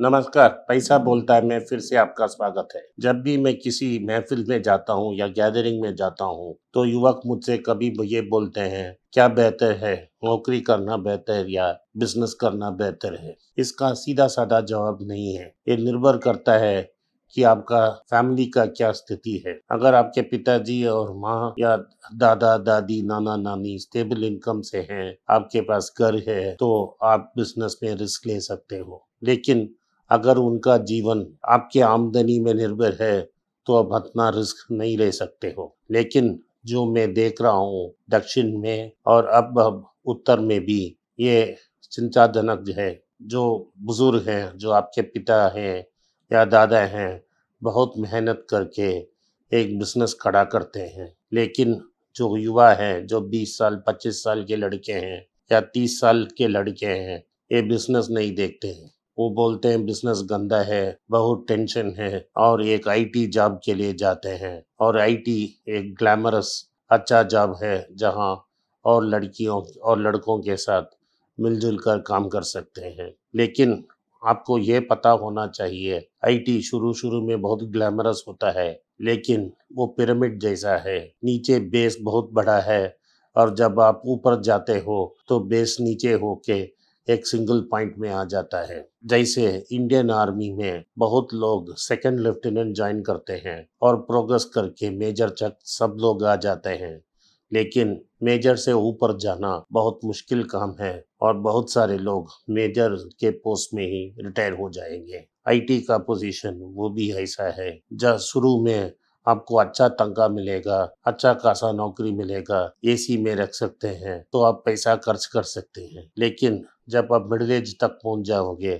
नमस्कार, पैसा बोलता है में फिर से आपका स्वागत है। जब भी मैं किसी महफ़िल में जाता हूँ या गैदरिंग में जाता हूँ, तो युवक मुझसे कभी ये बोलते हैं, क्या बेहतर है, नौकरी करना बेहतर या बिज़नेस करना बेहतर है? इसका सीधा-साधा जवाब नहीं है। ये निर्भर करता है कि आपका फैमिली का क्या स्थिति है। अगर आपके पिताजी और माँ या दादा-दादी, नाना-नानी स्टेबल इनकम से हैं, आपके पास घर है, तो आप बिज़नेस में रिस्क ले सकते हो। लेकिन अगर उनका जीवन आपकी आमदनी में निर्भर है, तो आप उतना रिस्क नहीं ले सकते हो। लेकिन जो मैं देख रहा हूँ दक्षिण में और अब उत्तर में भी ये चिंताजनक है। जो बुजुर्ग हैं, जो आपके पिता हैं या दादा हैं, बहुत मेहनत करके एक बिजनेस खड़ा करते हैं। लेकिन जो युवा हैं, जो 20 साल, 25 साल के लड़के हैं या 30 साल के लड़के हैं, ये बिजनेस नहीं देखते हैं। वो बोलते हैं बिजनेस गंदा है, बहुत टेंशन है और एक आईटी जॉब के लिए जाते हैं और आईटी एक ग्लैमरस अच्छा जॉब है जहां और लड़कियों और लड़कों के साथ मिलजुल कर काम कर सकते हैं। लेकिन आपको ये पता होना चाहिए आईटी शुरू-शुरू में बहुत ग्लैमरस होता है, लेकिन वो पिरामिड जैसा है। नीचे बेस बहुत बड़ा है और जब आप ऊपर जाते हो तो बेस नीचे होके एक सिंगल पॉइंट में आ जाता है। जैसे इंडियन आर्मी में बहुत लोग सेकंड लेफ्टिनेंट ज्वाइन करते हैं और प्रोग्रेस करके मेजर तक सब लोग आ जाते हैं। लेकिन मेजर से ऊपर जाना बहुत मुश्किल काम है और बहुत सारे लोग मेजर के पोस्ट में ही रिटायर हो जाएंगे। आईटी का पोजीशन वो भी ऐसा है जहाँ शुरू में आपको अच्छा तनख्वाह मिलेगा, अच्छा खासा नौकरी मिलेगा, एसी में रख सकते हैं, तो आप पैसा खर्च कर सकते हैं। लेकिन जब आप मिडिल एज तक पहुंच जाओगे,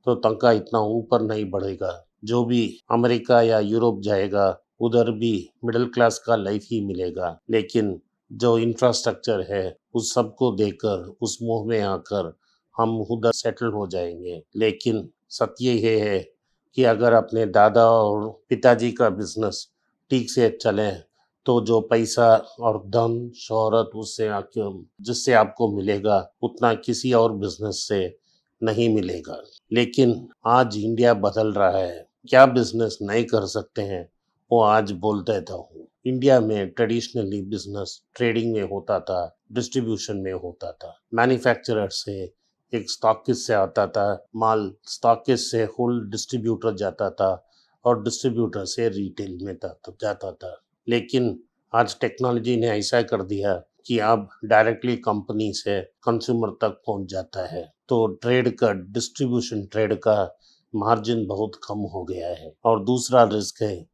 तो तनख्वाह इतना ऊपर नहीं बढ़ेगा। जो भी अमेरिका या यूरोप जाएगा, उधर भी मिडिल क्लास का लाइफ ही मिलेगा। लेकिन जो इंफ्रास्ट्रक्चर है, उस सबको देखकर, उस मोह में आकर हम उधर सेटल हो जाएंगे। लेकिन सत्य ये है कि अगर अपने दादा और पिताजी का बिजनेस ठीक से चले तो जो पैसा और धन शोहरत उससे जिससे आपको मिलेगा उतना किसी और बिजनेस से नहीं मिलेगा। लेकिन आज इंडिया बदल रहा है। क्या बिजनेस नहीं कर सकते हैं, वो आज बोल देता हूँ। इंडिया में ट्रेडिशनली बिजनेस ट्रेडिंग में होता था, डिस्ट्रीब्यूशन में होता था। मैन्युफैक्चरर से एक स्टॉकिस्ट से आता था माल, स्टॉकिस्ट से होल डिस्ट्रीब्यूटर जाता था और डिस्ट्रीब्यूटर से रिटेल में जाता था। लेकिन आज टेक्नोलॉजी ने ऐसा कर दिया कि अब डायरेक्टली कंपनी से कंज्यूमर तक पहुंच जाता है, तो डिस्ट्रीब्यूशन ट्रेड का मार्जिन बहुत कम हो गया है। और दूसरा रिस्क है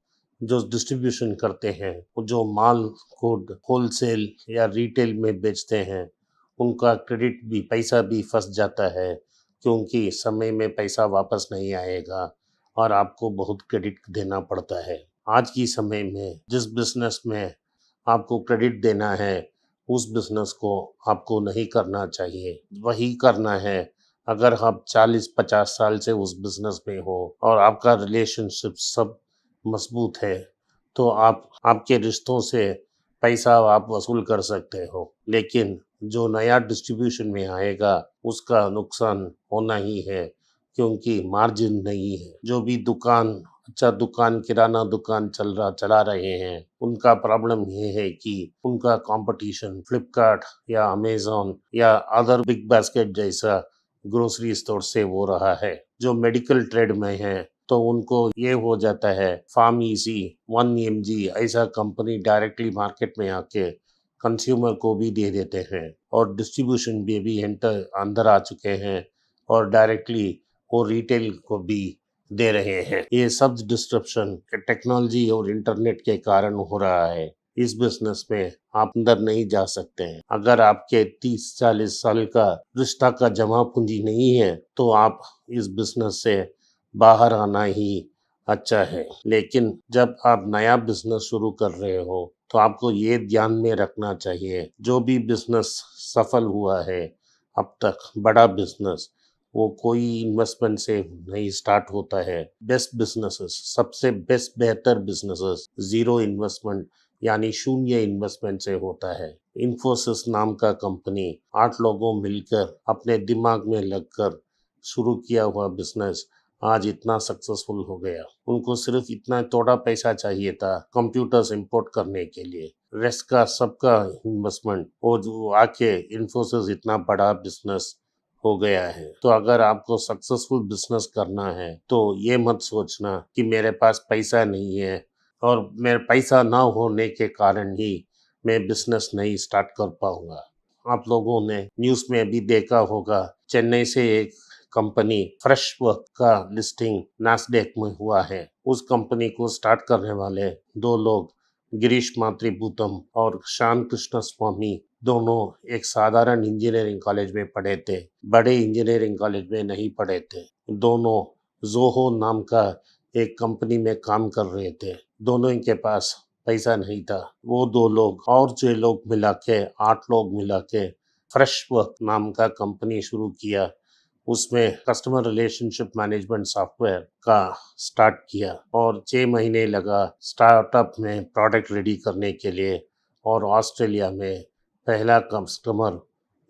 जो डिस्ट्रीब्यूशन करते हैं, जो माल को होलसेल या रिटेल में बेचते हैं, उनका क्रेडिट भी पैसा भी फंस जाता है, क्योंकि समय में पैसा वापस नहीं आएगा और आपको बहुत क्रेडिट देना पड़ता है। आज की समय में जिस बिजनेस में आपको क्रेडिट देना है, उस बिजनेस को आपको नहीं करना चाहिए। वही करना है अगर आप 40-50 साल से उस बिजनेस में हो और आपका रिलेशनशिप सब मजबूत है, तो आप आपके रिश्तों से पैसा आप वसूल कर सकते हो। लेकिन जो नया डिस्ट्रीब्यूशन में आएगा, उसका नुकसान होना ही है, क्योंकि मार्जिन नहीं है। जो भी अच्छा दुकान, किराना दुकान चला रहे हैं, उनका प्रॉब्लम ये है कि उनका कंपटीशन फ्लिपकार्ट या अमेज़न या अदर बिग बास्केट जैसा ग्रोसरी स्टोर से हो रहा है। जो मेडिकल ट्रेड में है, तो उनको ये हो जाता है फार्मेसी, 1mg ऐसा कंपनी डायरेक्टली मार्केट में आके कंज्यूमर को भी दे देते हैं और डिस्ट्रीब्यूशन भी एंटर अंदर आ चुके हैं और डायरेक्टली वो रिटेल को भी दे रहे हैं। ये सब डिस्ट्रप्शन टेक्नोलॉजी और इंटरनेट के कारण हो रहा है। इस बिजनेस में आप अंदर नहीं जा सकते हैं। अगर आपके 30-40 साल का रिश्ता का जमा पूंजी नहीं है, तो आप इस बिजनेस से बाहर आना ही अच्छा है। लेकिन जब आप नया बिजनेस शुरू कर रहे हो, तो आपको ये ध्यान में रखना चाहिए, जो भी बिजनेस सफल हुआ है अब तक, बड़ा बिजनेस, वो कोई इन्वेस्टमेंट से नहीं स्टार्ट होता है। बेस्ट बिजनेसेस, सबसे बेस्ट बेहतर बिजनेसेस जीरो इन्वेस्टमेंट यानी शून्य इन्वेस्टमेंट से होता है। इन्फोसिस नाम का कंपनी 8 लोगों मिलकर अपने दिमाग में लगकर शुरू किया हुआ बिजनेस आज इतना सक्सेसफुल हो गया। उनको सिर्फ इतना थोड़ा पैसा चाहिए था कंप्यूटर्स इंपोर्ट करने के लिए, रेस्ट का सबका इन्वेस्टमेंट वो जो आके इन्फोसिस इतना बड़ा बिजनेस हो गया है। तो अगर आपको सक्सेसफुल बिजनेस करना है तो ये मत सोचना कि मेरे पास पैसा नहीं है और मेरे पैसा ना होने के कारण ही मैं बिजनेस नहीं स्टार्ट कर पाऊंगा। आप लोगों ने न्यूज़ में भी देखा होगा, चेन्नई से एक कंपनी फ्रेश वर्क का लिस्टिंग नास्डेक में हुआ है। उस कंपनी को स्टार्ट करने वाले दो लोग गिरीश मातृभूतम और शान कृष्ण स्वामी दोनों एक साधारण इंजीनियरिंग कॉलेज में पढ़े थे, बड़े इंजीनियरिंग कॉलेज में नहीं पढ़े थे। दोनों जोहो नाम का एक कंपनी में काम कर रहे थे। दोनों के पास पैसा नहीं था। वो दो लोग और जो लोग मिला के 8 लोग मिला के फ्रेश वर्क नाम का कंपनी शुरू किया। उसमें कस्टमर रिलेशनशिप मैनेजमेंट सॉफ्टवेयर का स्टार्ट किया और 6 महीने लगा स्टार्टअप में प्रोडक्ट रेडी करने के लिए और ऑस्ट्रेलिया में पहला कस्टमर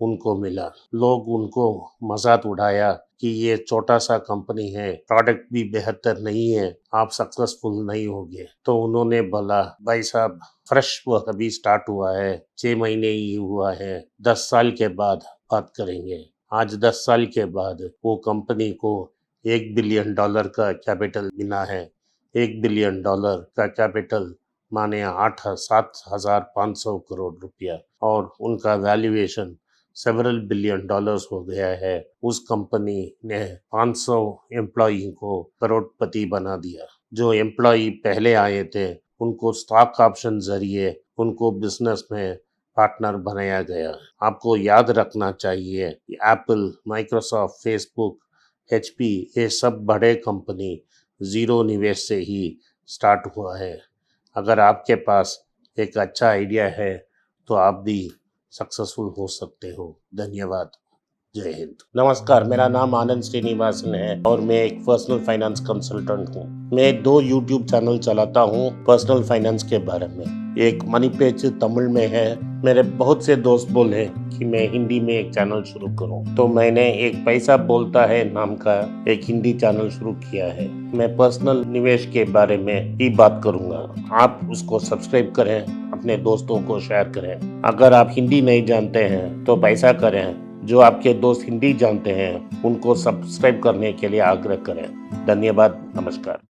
उनको मिला। लोग उनको मजाक उड़ाया कि ये छोटा सा कंपनी है, प्रोडक्ट भी बेहतर नहीं है, आप सक्सेसफुल नहीं होगे। तो उन्होंने बोला, भाई साहब फ्रेश वर्क अभी स्टार्ट हुआ है, 6 महीने ही हुआ है, 10 साल के बाद बात करेंगे। आज 10 साल के बाद वो कंपनी को $1 बिलियन का कैपिटल मिला है। $1 बिलियन का कैपिटल माने 7,500 करोड़ रुपया और उनका वैल्यूएशन सेवरल बिलियन डॉलर्स हो गया है। उस कंपनी ने 500 एम्प्लॉई को करोड़पति बना दिया। जो एम्प्लॉई पहले आए थे उनको स्टॉक ऑप्शन जरिए उनको बिजनेस में पार्टनर बनाया गया। आपको याद रखना चाहिए कि एप्पल, माइक्रोसॉफ्ट, फेसबुक, HP ये सब बड़े कंपनी जीरो निवेश से ही स्टार्ट हुआ है। अगर आपके पास एक अच्छा आइडिया है तो आप भी सक्सेसफुल हो सकते हो। धन्यवाद। जय हिंद। नमस्कार, मेरा नाम आनंद श्रीनिवासन है और मैं एक पर्सनल फाइनेंस कंसल्टेंट हूँ। मैं 2 यूट्यूब चैनल चलाता हूँ पर्सनल फाइनेंस के बारे में। एक मनी पेज तमिल में है। मेरे बहुत से दोस्त बोले कि मैं हिंदी में एक चैनल शुरू करूं, तो मैंने एक पैसा बोलता है नाम का एक हिंदी चैनल शुरू किया है। मैं पर्सनल निवेश के बारे में ही बात करूंगा। आप उसको सब्सक्राइब करें, अपने दोस्तों को शेयर करें। अगर आप हिंदी नहीं जानते हैं तो पैसा करें। जो आपके दोस्त हिंदी जानते हैं उनको सब्सक्राइब करने के लिए आग्रह करें। धन्यवाद। नमस्कार।